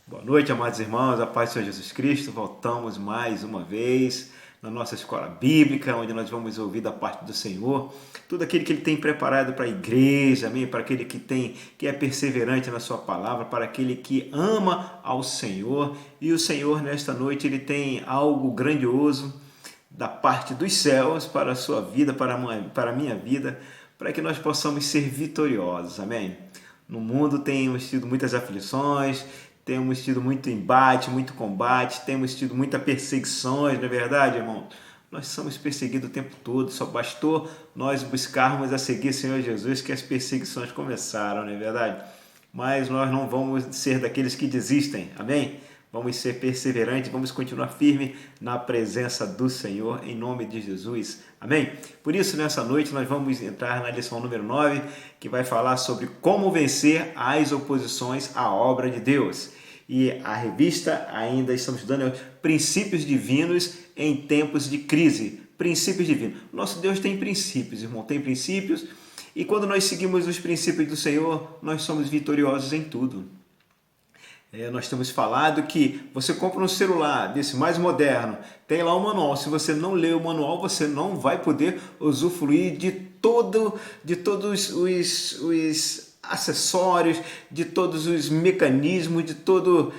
Boa noite, amados irmãos, a paz do Senhor Jesus Cristo. Voltamos mais uma vez na nossa escola bíblica, onde nós vamos ouvir da parte do Senhor tudo aquilo que Ele tem preparado para a igreja, amém? Para aquele que é perseverante na sua palavra, para aquele que ama ao Senhor. E o Senhor, nesta noite, Ele tem algo grandioso da parte dos céus para a sua vida, para a minha vida, para que nós possamos ser vitoriosos, amém? No mundo temos tido muitas aflições, temos tido muito embate, muito combate, temos tido muitas perseguições, não é verdade, irmão? Nós somos perseguidos o tempo todo, só bastou nós buscarmos a seguir o Senhor Jesus que as perseguições começaram, não é verdade? Mas nós não vamos ser daqueles que desistem, amém? Vamos ser perseverantes, vamos continuar firme na presença do Senhor, em nome de Jesus, amém? Por isso, nessa noite, nós vamos entrar na lição número 9, que vai falar sobre como vencer as oposições à obra de Deus. E a revista, ainda estamos estudando princípios divinos em tempos de crise. Princípios divinos. Nosso Deus tem princípios, irmão, tem princípios. E quando nós seguimos os princípios do Senhor, nós somos vitoriosos em tudo. Nós temos falado que você compra um celular desse mais moderno, tem lá o manual. Se você não ler o manual, você não vai poder usufruir de todos os acessórios, de todos os mecanismos, de tudo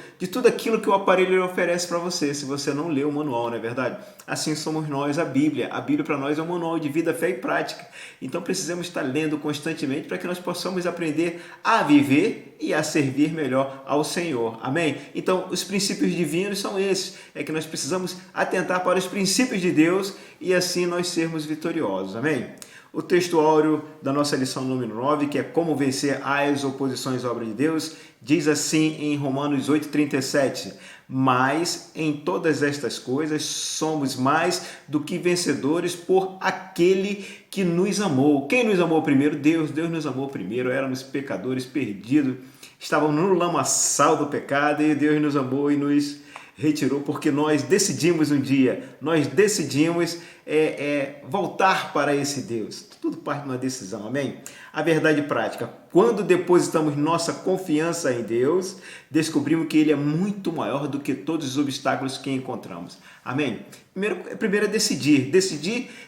aquilo que o aparelho oferece para você, se você não ler o manual, não é verdade? Assim somos nós, a Bíblia. A Bíblia para nós é um manual de vida, fé e prática. Então precisamos estar lendo constantemente para que nós possamos aprender a viver e a servir melhor ao Senhor. Amém? Então os princípios divinos são esses. É que nós precisamos atentar para os princípios de Deus e assim nós sermos vitoriosos. Amém? O texto áureo da nossa lição número 9, que é como vencer as oposições à obra de Deus, diz assim em Romanos 8,37: mas em todas estas coisas somos mais do que vencedores por aquele que nos amou. Quem nos amou primeiro? Deus. Deus nos amou primeiro. Éramos pecadores perdidos, estávamos no lamaçal do pecado e Deus nos amou e nos retirou, porque nós decidimos um dia, voltar para esse Deus. Tudo parte de uma decisão, amém? A verdade prática: quando depositamos nossa confiança em Deus, descobrimos que Ele é muito maior do que todos os obstáculos que encontramos, amém? Primeiro é decidir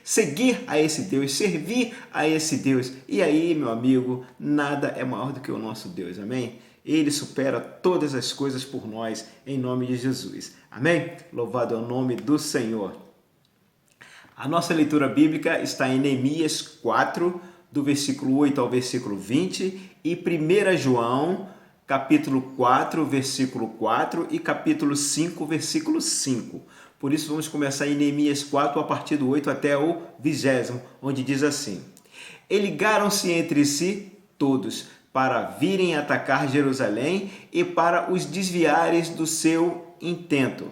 seguir a esse Deus, servir a esse Deus. E aí, meu amigo, nada é maior do que o nosso Deus, amém? Ele supera todas as coisas por nós, em nome de Jesus. Amém? Louvado é o nome do Senhor. A nossa leitura bíblica está em Neemias 4, do versículo 8 ao versículo 20, e 1 João, capítulo 4, versículo 4, e capítulo 5, versículo 5. Por isso vamos começar em Neemias 4, a partir do 8 até o 20º, onde diz assim: e ligaram-se entre si todos, para virem atacar Jerusalém e para os desviares do seu intento.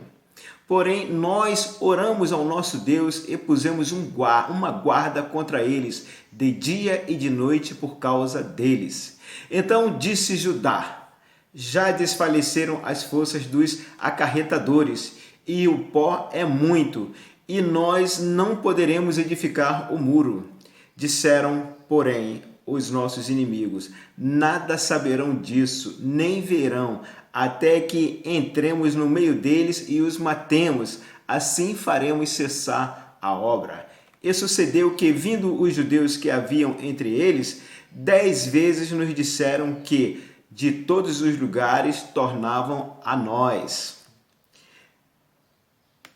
Porém, nós oramos ao nosso Deus e pusemos uma guarda contra eles, de dia e de noite, por causa deles. Então disse Judá: já desfaleceram as forças dos acarretadores, e o pó é muito, e nós não poderemos edificar o muro. Disseram, porém, os nossos inimigos: nada saberão disso, nem verão, até que entremos no meio deles e os matemos. Assim faremos cessar a obra. E sucedeu que, vindo os judeus que haviam entre eles, 10 vezes nos disseram que de todos os lugares tornavam a nós.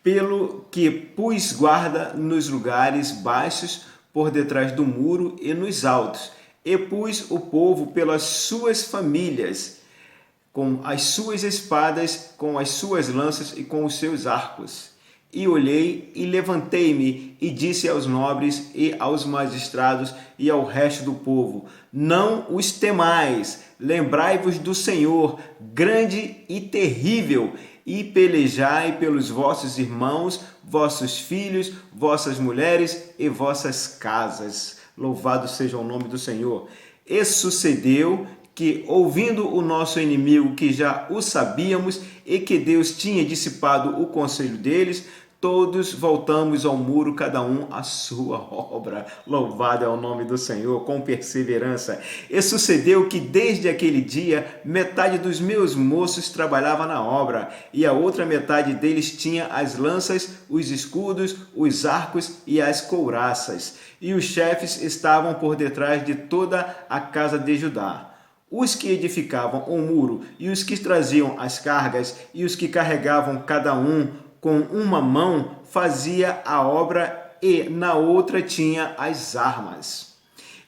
Pelo que pus guarda nos lugares baixos, por detrás do muro e nos altos, e pus o povo pelas suas famílias, com as suas espadas, com as suas lanças e com os seus arcos. E olhei e levantei-me e disse aos nobres e aos magistrados e ao resto do povo: não os temais, lembrai-vos do Senhor, grande e terrível, e pelejai pelos vossos irmãos, vossos filhos, vossas mulheres e vossas casas. Louvado seja o nome do Senhor. E sucedeu que, ouvindo o nosso inimigo, que já o sabíamos, e que Deus tinha dissipado o conselho deles, todos voltamos ao muro, cada um à sua obra. Louvado é o nome do Senhor, com perseverança. E sucedeu que desde aquele dia, metade dos meus moços trabalhava na obra, e a outra metade deles tinha as lanças, os escudos, os arcos e as couraças. E os chefes estavam por detrás de toda a casa de Judá. Os que edificavam o muro, e os que traziam as cargas, e os que carregavam cada um com uma mão, fazia a obra, e na outra tinha as armas.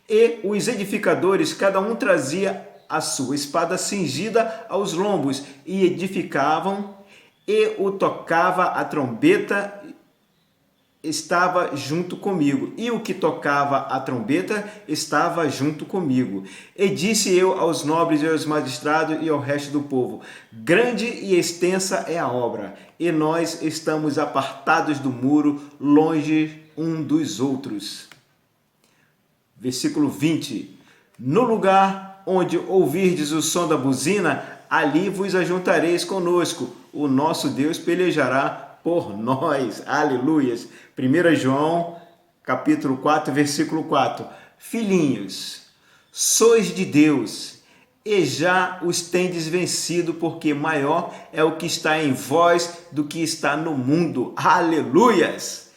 E os edificadores, cada um trazia a sua espada cingida aos lombos, e edificavam, e o tocava a trombeta estava junto comigo, e o que tocava a trombeta estava junto comigo. E disse eu aos nobres e aos magistrados e ao resto do povo: grande e extensa é a obra, e nós estamos apartados do muro, longe um dos outros. Versículo 20. No lugar onde ouvirdes o som da buzina, ali vos ajuntareis conosco. O nosso Deus pelejará por nós. Aleluias. 1 João, capítulo 4, versículo 4. Filhinhos, sois de Deus, e já os tendes vencido, porque maior é o que está em vós do que está no mundo. Aleluias.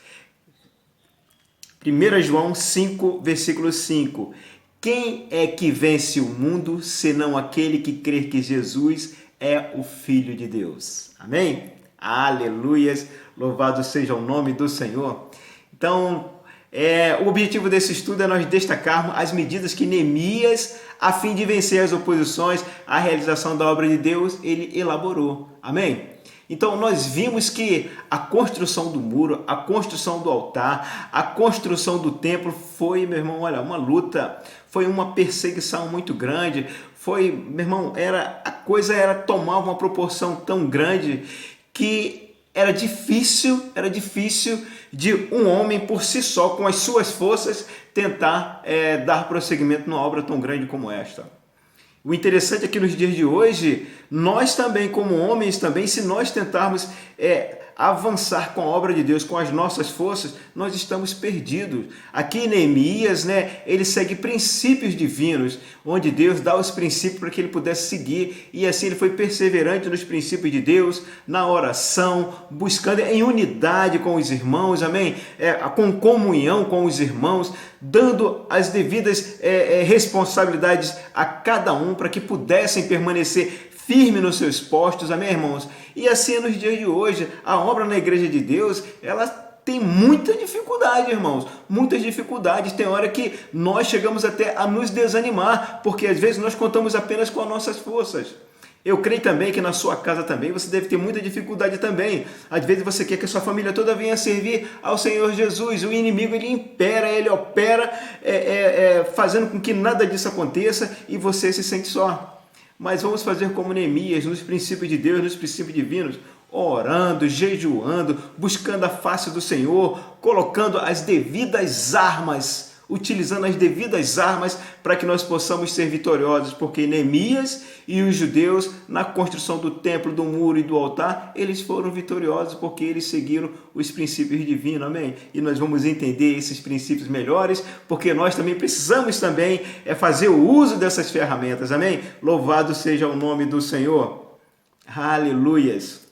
1 João 5, versículo 5. Quem é que vence o mundo, senão aquele que crê que Jesus é o Filho de Deus? Amém? Aleluias, louvado seja o nome do Senhor. Então, o objetivo desse estudo é nós destacarmos as medidas que Neemias, a fim de vencer as oposições à realização da obra de Deus, ele elaborou. Amém? Então, nós vimos que a construção do muro, a construção do altar, a construção do templo foi, meu irmão, olha, uma luta, foi uma perseguição muito grande, foi, meu irmão, a coisa era tomar uma proporção tão grande que era difícil de um homem por si só, com as suas forças, tentar dar prosseguimento numa obra tão grande como esta. O interessante é que nos dias de hoje, nós também, como homens, também, se nós tentarmos avançar com a obra de Deus, com as nossas forças, nós estamos perdidos. Aqui Neemias, ele segue princípios divinos, onde Deus dá os princípios para que ele pudesse seguir, e assim ele foi perseverante nos princípios de Deus, na oração, buscando em unidade com os irmãos, amém? Com comunhão com os irmãos, dando as devidas responsabilidades a cada um para que pudessem permanecer firme nos seus postos, amém, irmãos? E assim nos dias de hoje, a obra na Igreja de Deus, ela tem muita dificuldade, irmãos, muitas dificuldades. Tem hora que nós chegamos até a nos desanimar, porque às vezes nós contamos apenas com as nossas forças. Eu creio também que na sua casa também você deve ter muita dificuldade também. Às vezes você quer que a sua família toda venha servir ao Senhor Jesus. O inimigo, ele impera, ele opera, fazendo com que nada disso aconteça e você se sente só. Mas vamos fazer como Neemias, nos princípios de Deus, nos princípios divinos, orando, jejuando, buscando a face do Senhor, colocando as devidas armas, utilizando as devidas armas para que nós possamos ser vitoriosos, porque Neemias e os judeus, na construção do templo, do muro e do altar, eles foram vitoriosos porque eles seguiram os princípios divinos, amém? E nós vamos entender esses princípios melhores, porque nós também precisamos também fazer o uso dessas ferramentas, amém? Louvado seja o nome do Senhor. Aleluias.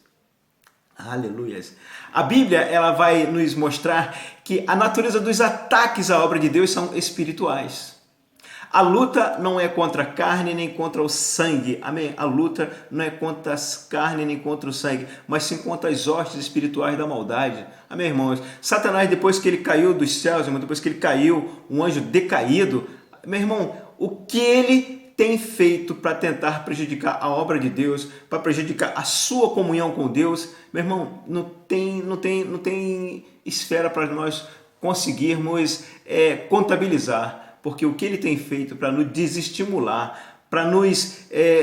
Aleluias. A Bíblia, ela vai nos mostrar que a natureza dos ataques à obra de Deus são espirituais. A luta não é contra a carne nem contra o sangue, amém? A luta não é contra as carnes nem contra o sangue, mas sim contra as hostes espirituais da maldade, amém, irmãos? Satanás, depois que ele caiu dos céus, irmão, depois que ele caiu, um anjo decaído, meu irmão, o que ele tem feito para tentar prejudicar a obra de Deus, para prejudicar a sua comunhão com Deus, meu irmão, não tem esfera para nós conseguirmos contabilizar, porque o que ele tem feito para nos desestimular, para nos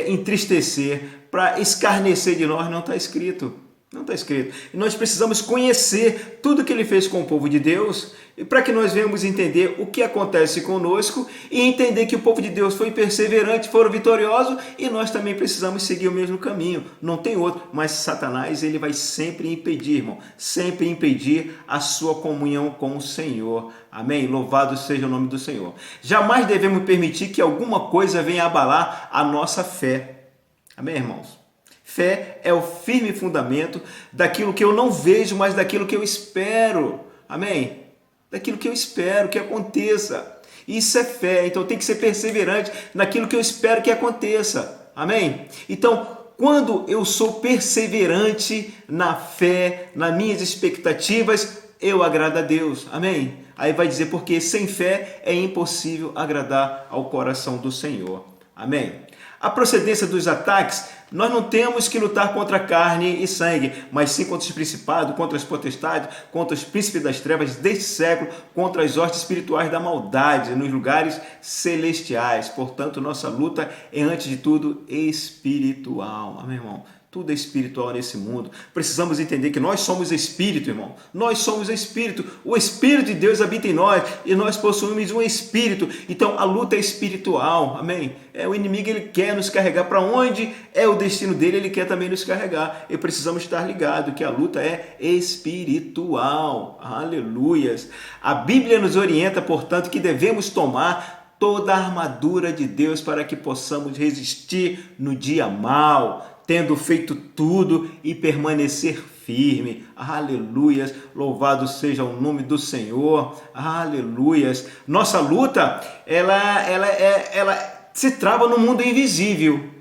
entristecer, para escarnecer de nós, não está escrito. Não está escrito. E nós precisamos conhecer tudo que ele fez com o povo de Deus, e para que nós venhamos entender o que acontece conosco e entender que o povo de Deus foi perseverante, foram vitoriosos, e nós também precisamos seguir o mesmo caminho. Não tem outro. Mas Satanás, ele vai sempre impedir, irmão, sempre impedir a sua comunhão com o Senhor. Amém? Louvado seja o nome do Senhor. Jamais devemos permitir que alguma coisa venha abalar a nossa fé. Amém, irmãos? Fé é o firme fundamento daquilo que eu não vejo, mas daquilo que eu espero. Amém? Daquilo que eu espero que aconteça. Isso é fé, então tem que ser perseverante naquilo que eu espero que aconteça. Amém? Então, quando eu sou perseverante na fé, nas minhas expectativas, eu agrado a Deus. Amém? Aí vai dizer, porque sem fé é impossível agradar ao coração do Senhor. Amém? A procedência dos ataques, nós não temos que lutar contra carne e sangue, mas sim contra os principados, contra as potestades, contra os príncipes das trevas deste século, contra as hostes espirituais da maldade nos lugares celestiais. Portanto, nossa luta é, antes de tudo, espiritual. Amém, irmão? Tudo é espiritual nesse mundo. Precisamos entender que nós somos espírito, irmão. Nós somos espírito. O Espírito de Deus habita em nós e nós possuímos um espírito. Então a luta é espiritual. Amém? O inimigo, ele quer nos carregar para onde é o destino dele, ele quer também nos carregar. E precisamos estar ligados que a luta é espiritual. Aleluias. A Bíblia nos orienta, portanto, que devemos tomar toda a armadura de Deus para que possamos resistir no dia mau, tendo feito tudo e permanecer firme. Aleluias, louvado seja o nome do Senhor. Aleluias. Nossa luta, ela se trava no mundo invisível.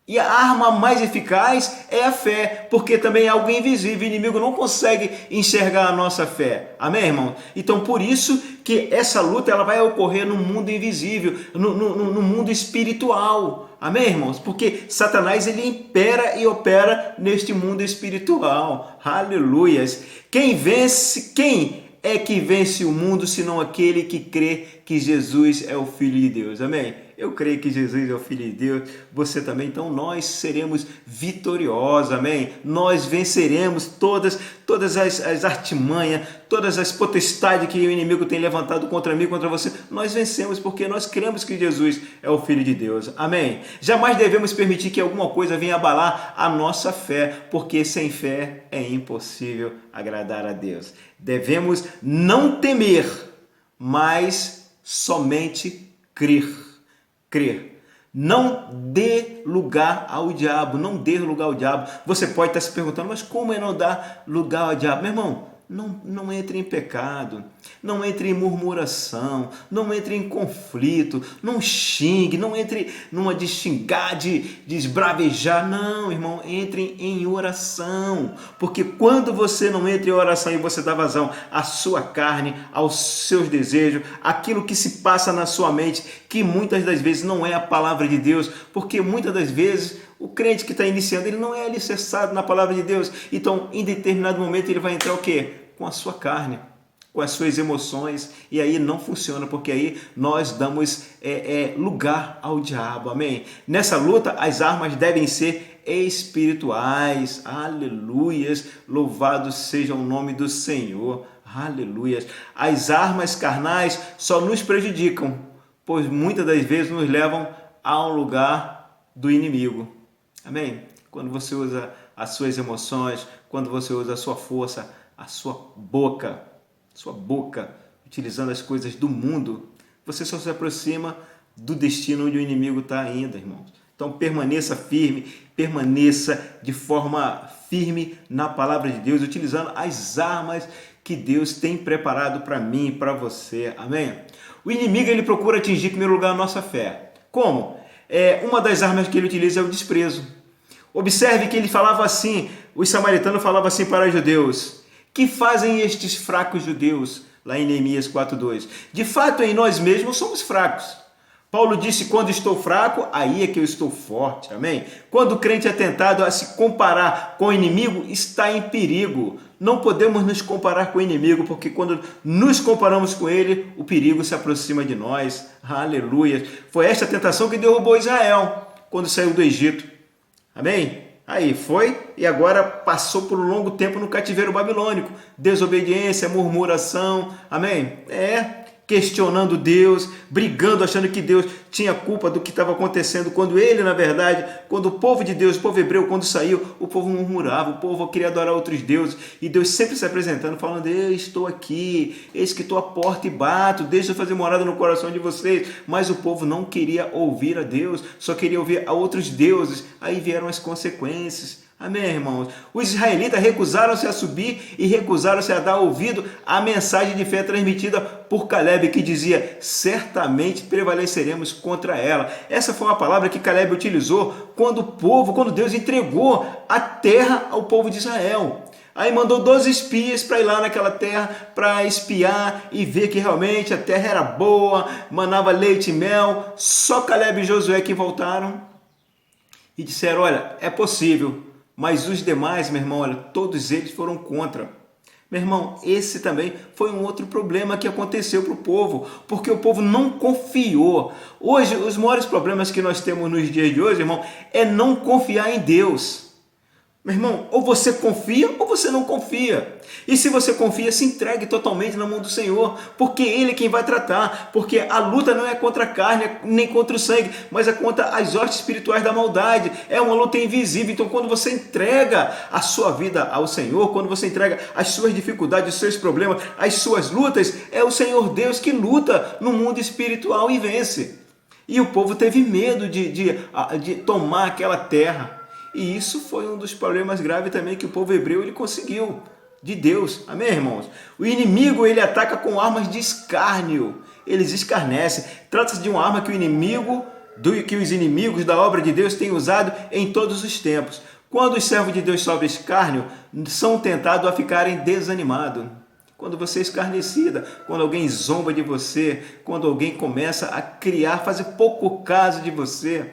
E a arma mais eficaz é a fé, porque também é algo invisível, o inimigo não consegue enxergar a nossa fé. Amém, irmão? Então, por isso que essa luta ela vai ocorrer no mundo invisível, no mundo espiritual. Amém, irmãos? Porque Satanás, ele impera e opera neste mundo espiritual. Aleluias. Quem é que vence o mundo, senão aquele que crê que Jesus é o Filho de Deus? Amém? Eu creio que Jesus é o Filho de Deus, você também, então nós seremos vitoriosos, amém? Nós venceremos todas as artimanhas, todas as potestades que o inimigo tem levantado contra mim, contra você, nós vencemos porque nós cremos que Jesus é o Filho de Deus, amém? Jamais devemos permitir que alguma coisa venha abalar a nossa fé, porque sem fé é impossível agradar a Deus. Devemos não temer, mas somente crer. Não dê lugar ao diabo, não dê lugar ao diabo. Você pode estar se perguntando, mas como é não dar lugar ao diabo? Meu irmão, não entre em pecado, não entre em murmuração, não entre em conflito, não xingue, não entre numa de xingar, de esbravejar. Não, irmão, entre em oração, porque quando você não entra em oração e você dá vazão à sua carne, aos seus desejos, aquilo que se passa na sua mente, que muitas das vezes não é a palavra de Deus, porque muitas das vezes o crente que está iniciando, ele não é alicerçado na palavra de Deus. Então, em determinado momento, ele vai entrar o quê? Com a sua carne, com as suas emoções. E aí não funciona, porque aí nós damos lugar ao diabo. Amém? Nessa luta, as armas devem ser espirituais. Aleluias. Louvado seja o nome do Senhor. Aleluias. As armas carnais só nos prejudicam, pois muitas das vezes nos levam a um lugar do inimigo. Amém? Quando você usa as suas emoções, quando você usa a sua força, a sua boca, utilizando as coisas do mundo, você só se aproxima do destino onde o inimigo está ainda, irmãos. Então permaneça firme, permaneça de forma firme na palavra de Deus, utilizando as armas que Deus tem preparado para mim e para você. Amém? O inimigo, ele procura atingir em primeiro lugar a nossa fé. Como? Uma das armas que ele utiliza é o desprezo. Observe que ele falava assim, os samaritanos falavam assim para os judeus: que fazem estes fracos judeus? Lá em Neemias 4:2. De fato, em nós mesmos somos fracos. Paulo disse: quando estou fraco, aí é que eu estou forte. Amém? Quando o crente é tentado a se comparar com o inimigo, está em perigo. Não podemos nos comparar com o inimigo, porque quando nos comparamos com ele, o perigo se aproxima de nós. Aleluia. Foi esta a tentação que derrubou Israel quando saiu do Egito. Amém? Aí foi e agora passou por um longo tempo no cativeiro babilônico. Desobediência, murmuração, amém? Questionando Deus, brigando, achando que Deus tinha culpa do que estava acontecendo, quando ele, na verdade, quando o povo de Deus, o povo hebreu, quando saiu, o povo murmurava, o povo queria adorar outros deuses, e Deus sempre se apresentando, falando: eu estou aqui, eis que estou à porta e bato, deixa eu fazer morada no coração de vocês. Mas o povo não queria ouvir a Deus, só queria ouvir a outros deuses. Aí vieram as consequências. Amém, irmãos? Os israelitas recusaram-se a subir e recusaram-se a dar ouvido à mensagem de fé transmitida por Caleb, que dizia: certamente prevaleceremos contra ela. Essa foi uma palavra que Caleb utilizou quando Deus entregou a terra ao povo de Israel. Aí mandou 12 espias para ir lá naquela terra para espiar e ver que realmente a terra era boa, manava leite e mel. Só Caleb e Josué que voltaram e disseram: olha, é possível. Mas os demais, meu irmão, olha, todos eles foram contra. Meu irmão, esse também foi um outro problema que aconteceu para o povo, porque o povo não confiou. Hoje, os maiores problemas que nós temos nos dias de hoje, irmão, é não confiar em Deus. Meu irmão, ou você confia ou você não confia. E se você confia, se entregue totalmente na mão do Senhor, porque Ele é quem vai tratar, porque a luta não é contra a carne, nem contra o sangue, mas é contra as hostes espirituais da maldade. É uma luta invisível. Então, quando você entrega a sua vida ao Senhor, quando você entrega as suas dificuldades, os seus problemas, as suas lutas, é o Senhor Deus que luta no mundo espiritual e vence. E o povo teve medo de tomar aquela terra. E isso foi um dos problemas graves também que o povo hebreu ele conseguiu de Deus. Amém, irmãos? O inimigo ele ataca com armas de escárnio. Eles escarnecem. Trata-se de uma arma que os inimigos da obra de Deus têm usado em todos os tempos. Quando os servos de Deus sofrem escárnio, são tentados a ficarem desanimados. Quando você é escarnecida, quando alguém zomba de você, quando alguém começa a fazer pouco caso de você,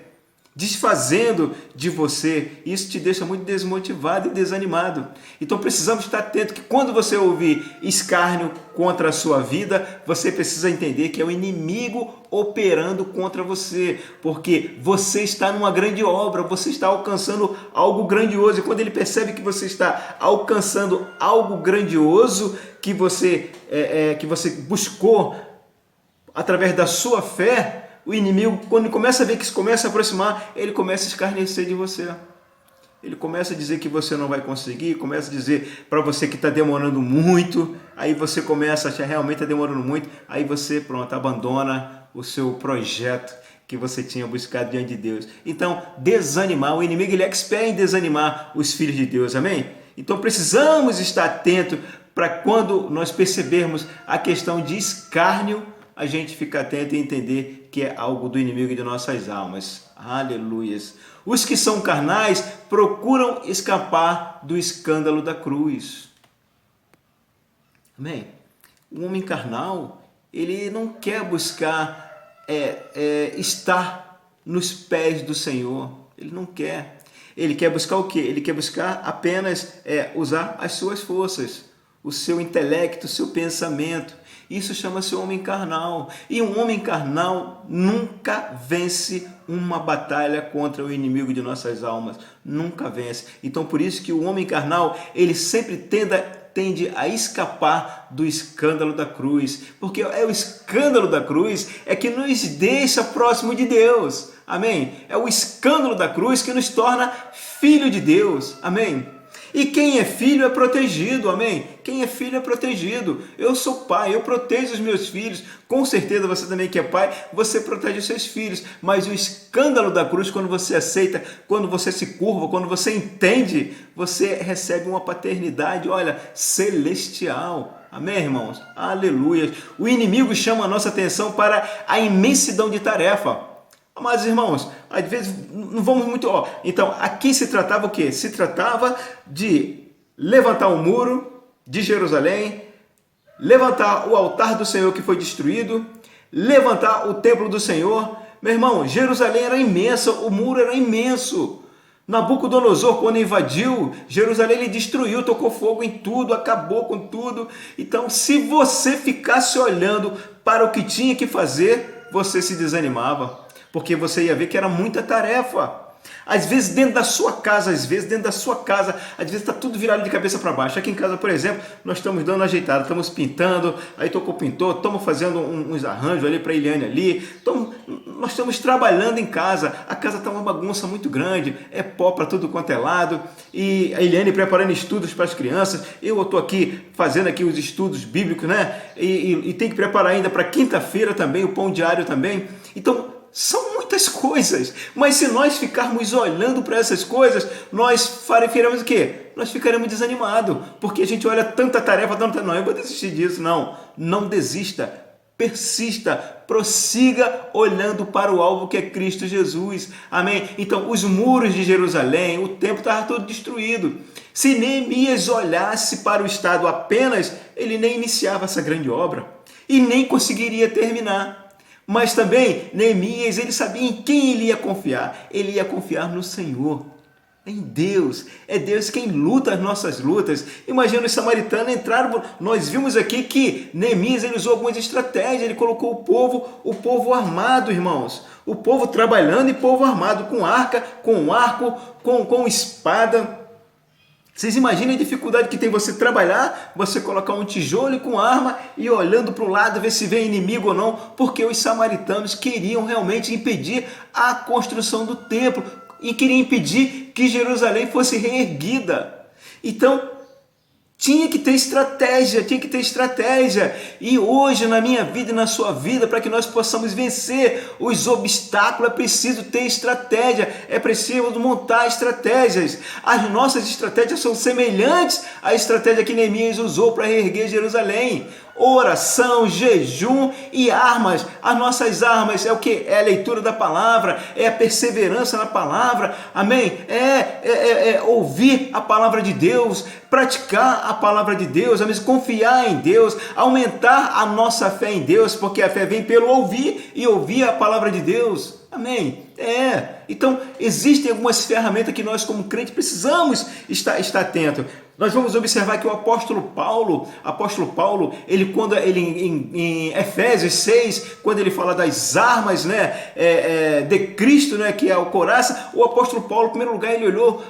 desfazendo de você, isso te deixa muito desmotivado e desanimado. Então precisamos estar atento que quando você ouvir escárnio contra a sua vida, você precisa entender que é o inimigo operando contra você, porque você está numa grande obra, você está alcançando algo grandioso, e quando ele percebe que você está alcançando algo grandioso que você buscou através da sua fé, o inimigo, quando começa a ver que isso começa a aproximar, ele começa a escarnecer de você. Ele começa a dizer que você não vai conseguir, começa a dizer para você que está demorando muito, aí você começa a achar realmente está demorando muito, aí você, pronto, abandona o seu projeto que você tinha buscado diante de Deus. Então, desanimar, o inimigo ele é expert em desanimar os filhos de Deus, amém? Então, precisamos estar atentos para quando nós percebermos a questão de escárnio, a gente fica atento e entender que é algo do inimigo de nossas almas. Aleluias. Os que são carnais procuram escapar do escândalo da cruz. Amém? O homem carnal, ele não quer buscar estar nos pés do Senhor. Ele não quer. Ele quer buscar o quê? Ele quer buscar apenas usar as suas forças, o seu intelecto, o seu pensamento. Isso chama-se homem carnal. E um homem carnal nunca vence uma batalha contra o inimigo de nossas almas. Nunca vence. Então, por isso que o homem carnal, ele sempre tende a escapar do escândalo da cruz. Porque é o escândalo da cruz que nos deixa próximo de Deus. Amém? É o escândalo da cruz que nos torna filho de Deus. Amém? E quem é filho é protegido, amém? Quem é filho é protegido. Eu sou pai, eu protejo os meus filhos. Com certeza você também que é pai, você protege os seus filhos. Mas o escândalo da cruz, quando você aceita, quando você se curva, quando você entende, você recebe uma paternidade, olha, celestial. Amém, irmãos? Aleluia. O inimigo chama a nossa atenção para a imensidão de tarefa. Mas, irmãos, às vezes não vamos muito... Então, aqui se tratava o quê? Se tratava de levantar o muro de Jerusalém, levantar o altar do Senhor que foi destruído, levantar o templo do Senhor. Meu irmão, Jerusalém era imensa, o muro era imenso. Nabucodonosor, quando invadiu Jerusalém, ele destruiu, tocou fogo em tudo, acabou com tudo. Então, se você ficasse olhando para o que tinha que fazer, você se desanimava. Porque você ia ver que era muita tarefa. Às vezes dentro da sua casa, às vezes está tudo virado de cabeça para baixo. Aqui em casa, por exemplo, nós estamos dando uma ajeitada, estamos pintando, aí estou com o pintor, estamos fazendo uns arranjos ali para a Eliane ali. Então, nós estamos trabalhando em casa, a casa está uma bagunça muito grande, é pó para tudo quanto é lado, e a Eliane preparando estudos para as crianças, eu estou aqui fazendo aqui os estudos bíblicos, né? E tem que preparar ainda para quinta-feira também, o pão diário também. Então, são muitas coisas, mas se nós ficarmos olhando para essas coisas, nós faremos o quê? Nós ficaremos desanimados, porque a gente olha tanta tarefa, não, eu vou desistir disso. Não desista, persista, prossiga olhando para o alvo que é Cristo Jesus. Amém? Então, os muros de Jerusalém, o templo estava todo destruído. Se Neemias olhasse para o estado apenas, ele nem iniciava essa grande obra e nem conseguiria terminar. Mas também, Neemias, ele sabia em quem ele ia confiar. Ele ia confiar no Senhor, em Deus. É Deus quem luta as nossas lutas. Imagina os samaritanos entraram, nós vimos aqui que Neemias ele usou algumas estratégias, ele colocou o povo armado, irmãos. O povo trabalhando e povo armado, com arca, com arco, com espada. Vocês imaginem a dificuldade que tem você trabalhar, você colocar um tijolo com arma e olhando para o lado ver se vem inimigo ou não, porque os samaritanos queriam realmente impedir a construção do templo e queriam impedir que Jerusalém fosse reerguida. Então, tinha que ter estratégia. E hoje, na minha vida e na sua vida, para que nós possamos vencer os obstáculos, é preciso ter estratégia, é preciso montar estratégias. As nossas estratégias são semelhantes à estratégia que Neemias usou para reerguer Jerusalém. Oração, jejum e armas. As nossas armas é o que? É a leitura da palavra, é a perseverança na palavra, amém? É ouvir a palavra de Deus, praticar a palavra de Deus, amém? Confiar em Deus, aumentar a nossa fé em Deus, porque a fé vem pelo ouvir e ouvir a palavra de Deus. Amém? Então, existem algumas ferramentas que nós, como crentes, precisamos estar atento. Nós vamos observar que o apóstolo Paulo, quando ele em Efésios 6, quando ele fala das armas, né, de Cristo, né, que é o coraça, o apóstolo Paulo, em primeiro lugar, ele olhou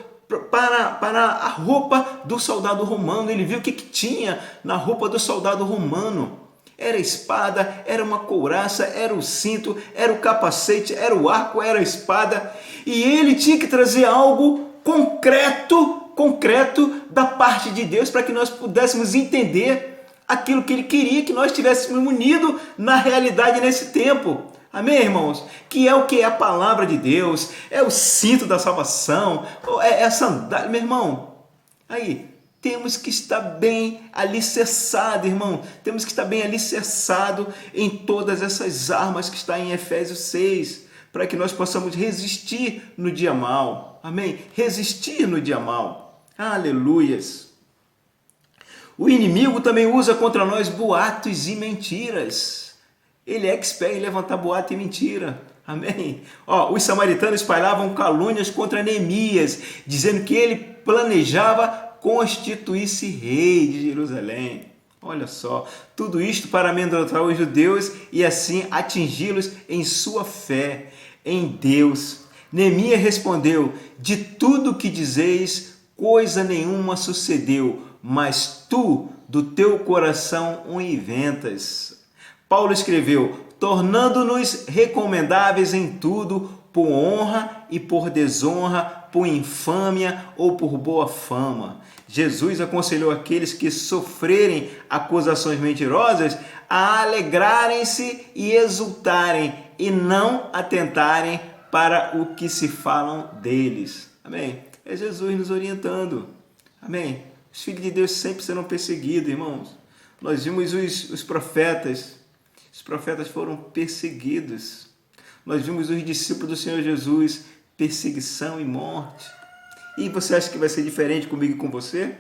para a roupa do soldado romano, ele viu o que tinha na roupa do soldado romano. Era a espada, era uma couraça, era o cinto, era o capacete, era o arco, era a espada. E ele tinha que trazer algo concreto da parte de Deus para que nós pudéssemos entender aquilo que ele queria que nós estivéssemos munidos na realidade nesse tempo. Amém, irmãos? Que é o que é a palavra de Deus, é o cinto da salvação, é a sandália, meu irmão. Aí, temos que estar bem alicerçado, irmão. Temos que estar bem alicerçado em todas essas armas que está em Efésios 6, para que nós possamos resistir no dia mal. Amém? Resistir no dia mal. Aleluias. O inimigo também usa contra nós boatos e mentiras. Ele é expert em levantar boato e mentira. Amém? Os samaritanos espalhavam calúnias contra Neemias, dizendo que ele planejava constituir-se rei de Jerusalém. Olha só, tudo isto para amedrontar os judeus e assim atingi-los em sua fé em Deus. Neemias respondeu: de tudo que dizeis, coisa nenhuma sucedeu, mas tu, do teu coração, o inventas. Paulo escreveu: tornando-nos recomendáveis em tudo, por honra e por desonra, por infâmia ou por boa fama. Jesus aconselhou aqueles que sofrerem acusações mentirosas a alegrarem-se e exultarem e não atentarem para o que se falam deles. Amém? É Jesus nos orientando. Amém? Os filhos de Deus sempre serão perseguidos, irmãos. Nós vimos os profetas. Os profetas foram perseguidos. Nós vimos os discípulos do Senhor Jesus, perseguição e morte. E você acha que vai ser diferente comigo e com você?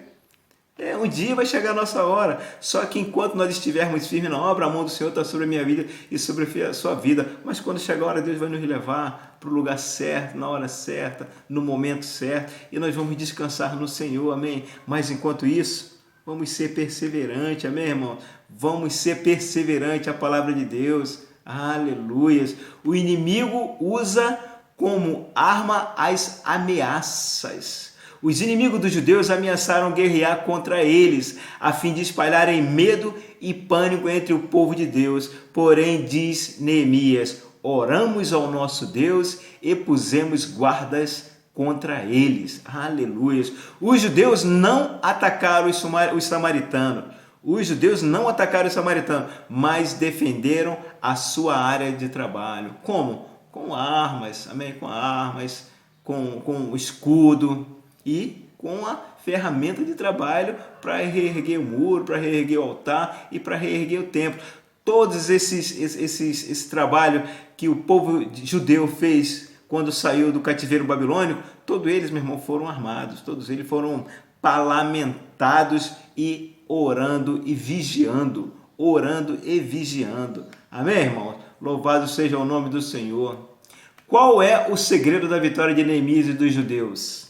Um dia vai chegar a nossa hora. Só que enquanto nós estivermos firmes na obra, a mão do Senhor está sobre a minha vida e sobre a sua vida. Mas quando chegar a hora, Deus vai nos levar para o lugar certo, na hora certa, no momento certo. E nós vamos descansar no Senhor, amém? Mas enquanto isso, vamos ser perseverantes, amém, irmão? Vamos ser perseverantes, a palavra de Deus. Aleluias. O inimigo usa como arma às ameaças. Os inimigos dos judeus ameaçaram guerrear contra eles, a fim de espalharem medo e pânico entre o povo de Deus. Porém, diz Neemias, oramos ao nosso Deus e pusemos guardas contra eles. Aleluia. Os judeus não atacaram os samaritanos. Os judeus não atacaram os samaritanos, mas defenderam a sua área de trabalho. Como? Com armas, amém? Com armas, com escudo e com a ferramenta de trabalho para reerguer o muro, para reerguer o altar e para reerguer o templo. Todos esse trabalho que o povo judeu fez quando saiu do cativeiro babilônico, todos eles, meu irmão, foram armados, todos eles foram palamentados e orando e vigiando, Amém, irmãos? Louvado seja o nome do Senhor. Qual é o segredo da vitória de Neemias e dos judeus?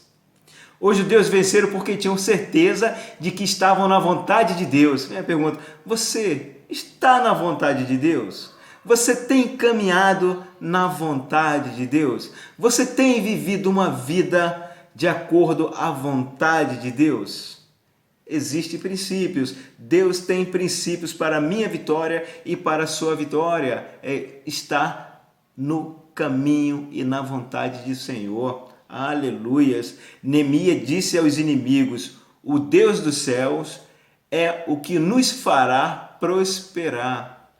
Os judeus venceram porque tinham certeza de que estavam na vontade de Deus. Minha pergunta, você está na vontade de Deus? Você tem caminhado na vontade de Deus? Você tem vivido uma vida de acordo à vontade de Deus? Existem princípios. Deus tem princípios para a minha vitória e para a sua vitória. Está no caminho e na vontade do Senhor. Aleluias. Neemias disse aos inimigos, o Deus dos céus é o que nos fará prosperar.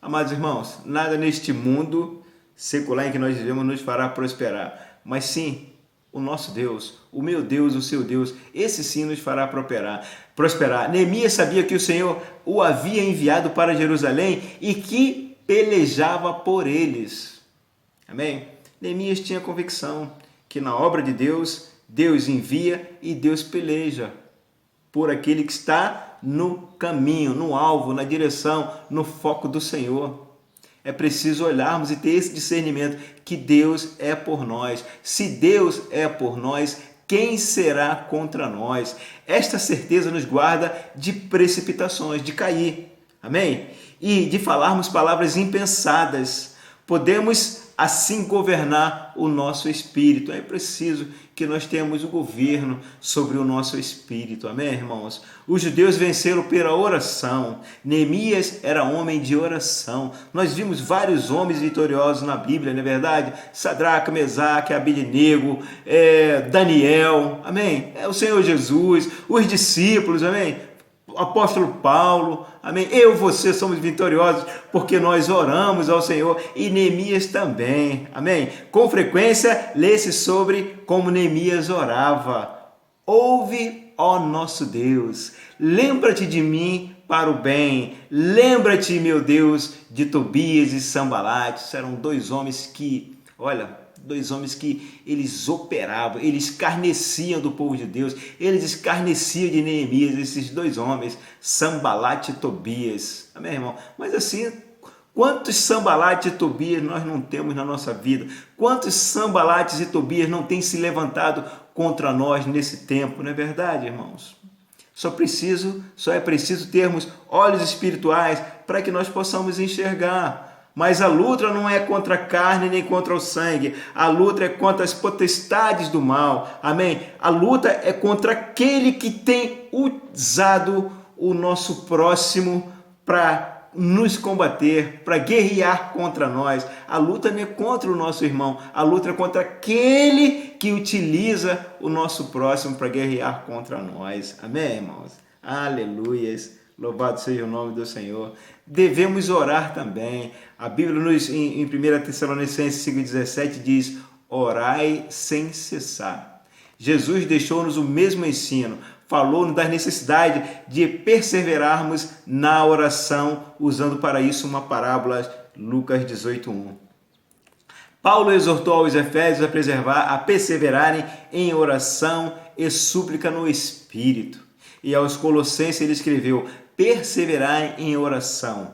Amados irmãos, nada neste mundo secular em que nós vivemos nos fará prosperar, mas sim o nosso Deus, o meu Deus, o seu Deus, esse sim nos fará prosperar. Neemias sabia que o Senhor o havia enviado para Jerusalém e que pelejava por eles. Amém? Neemias tinha convicção que na obra de Deus, Deus envia e Deus peleja por aquele que está no caminho, no alvo, na direção, no foco do Senhor. É preciso olharmos e ter esse discernimento que Deus é por nós. Se Deus é por nós, quem será contra nós? Esta certeza nos guarda de precipitações, de cair. Amém? E de falarmos palavras impensadas. Podemos assim governar o nosso espírito. É preciso que nós tenhamos o governo sobre o nosso espírito. Amém, irmãos? Os judeus venceram pela oração. Neemias era homem de oração. Nós vimos vários homens vitoriosos na Bíblia, não é verdade? Sadraque, Mesaque, Abednego, Daniel, amém? O Senhor Jesus, os discípulos, amém? O apóstolo Paulo, amém? Eu e você somos vitoriosos porque nós oramos ao Senhor e Neemias também, amém? Com frequência, lê-se sobre como Neemias orava. Ouve, ó nosso Deus, lembra-te de mim para o bem, lembra-te, meu Deus, de Tobias e Sambalate. Eram dois homens que, eles operavam, eles escarneciam do povo de Deus, eles escarneciam de Neemias, esses dois homens, Sambalate e Tobias. Amém, irmão? Mas assim, quantos Sambalate e Tobias nós não temos na nossa vida? Quantos Sambalates e Tobias não têm se levantado contra nós nesse tempo, não é verdade, irmãos? Só é preciso termos olhos espirituais para que nós possamos enxergar. Mas a luta não é contra a carne nem contra o sangue. A luta é contra as potestades do mal. Amém? A luta é contra aquele que tem usado o nosso próximo para nos combater, para guerrear contra nós. A luta não é contra o nosso irmão. A luta é contra aquele que utiliza o nosso próximo para guerrear contra nós. Amém, irmãos? Aleluias. Louvado seja o nome do Senhor. Devemos orar também. A Bíblia em 1 Tessalonicenses 5,17 diz, orai sem cessar. Jesus deixou-nos o mesmo ensino, falou-nos da necessidade de perseverarmos na oração, usando para isso uma parábola, Lucas 18:1. Paulo exortou aos Efésios a perseverarem em oração e súplica no Espírito. E aos Colossenses ele escreveu, perseverar em oração.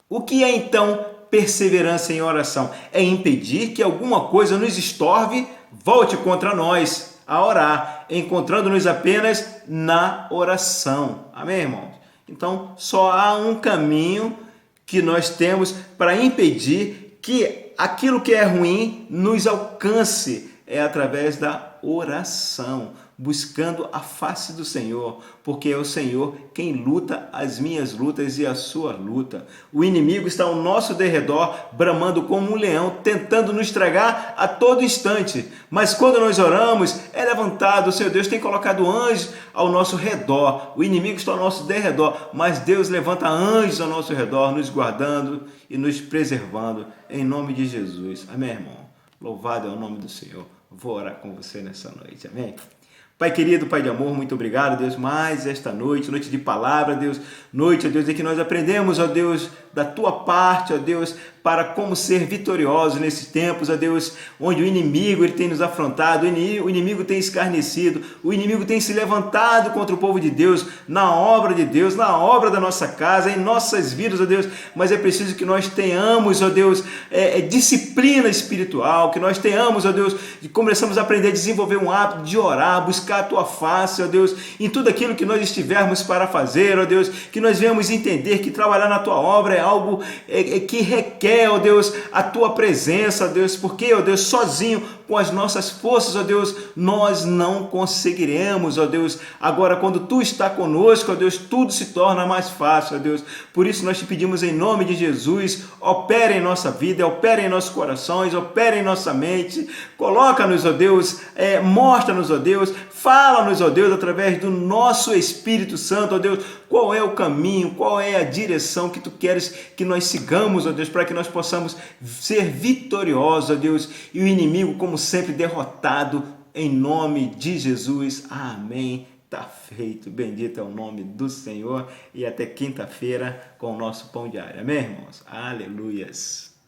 O que é então perseverança em oração? É impedir que alguma coisa nos estorve, volte contra nós a orar, encontrando-nos apenas na oração. Amém, irmãos? Então, só há um caminho que nós temos para impedir que aquilo que é ruim nos alcance é através da oração, buscando a face do Senhor, porque é o Senhor quem luta as minhas lutas e a sua luta. O inimigo está ao nosso derredor, bramando como um leão, tentando nos tragar a todo instante. Mas quando nós oramos, é levantado, o Senhor Deus tem colocado anjos ao nosso redor. O inimigo está ao nosso derredor, mas Deus levanta anjos ao nosso redor, nos guardando e nos preservando, em nome de Jesus. Amém, irmão? Louvado é o nome do Senhor. Vou orar com você nessa noite, amém? Pai querido, Pai de amor, muito obrigado, Deus, mais esta noite, noite de palavra, Deus, noite, ó Deus, em que nós aprendemos, ó Deus, da Tua parte, ó Deus, para como ser vitoriosos nesses tempos, ó Deus, onde o inimigo ele tem nos afrontado, o inimigo tem escarnecido, o inimigo tem se levantado contra o povo de Deus, na obra de Deus, na obra da nossa casa, em nossas vidas, ó Deus, mas é preciso que nós tenhamos, ó Deus, disciplina espiritual, que nós tenhamos, ó Deus, e começamos a aprender a desenvolver um hábito de orar, buscar a Tua face, ó Deus, em tudo aquilo que nós estivermos para fazer, ó Deus, que nós venhamos entender que trabalhar na Tua obra é algo que requer, ó Deus, a Tua presença, ó Deus, porque, ó Deus, sozinho, com as nossas forças, ó Deus, nós não conseguiremos, ó Deus. Agora, quando Tu está conosco, ó Deus, tudo se torna mais fácil, ó Deus. Por isso nós te pedimos em nome de Jesus, opera em nossa vida, opera em nossos corações, opera em nossa mente, coloca-nos, ó Deus, mostra-nos, ó Deus, fala-nos, ó Deus, através do nosso Espírito Santo, ó Deus, qual é o caminho, qual é a direção que Tu queres que nós sigamos, ó Deus, para que nós possamos ser vitoriosos, ó Deus, e o inimigo, como sempre, derrotado, em nome de Jesus. Amém. Tá feito. Bendito é o nome do Senhor. E até quinta-feira com o nosso pão diário. Amém, irmãos? Aleluias.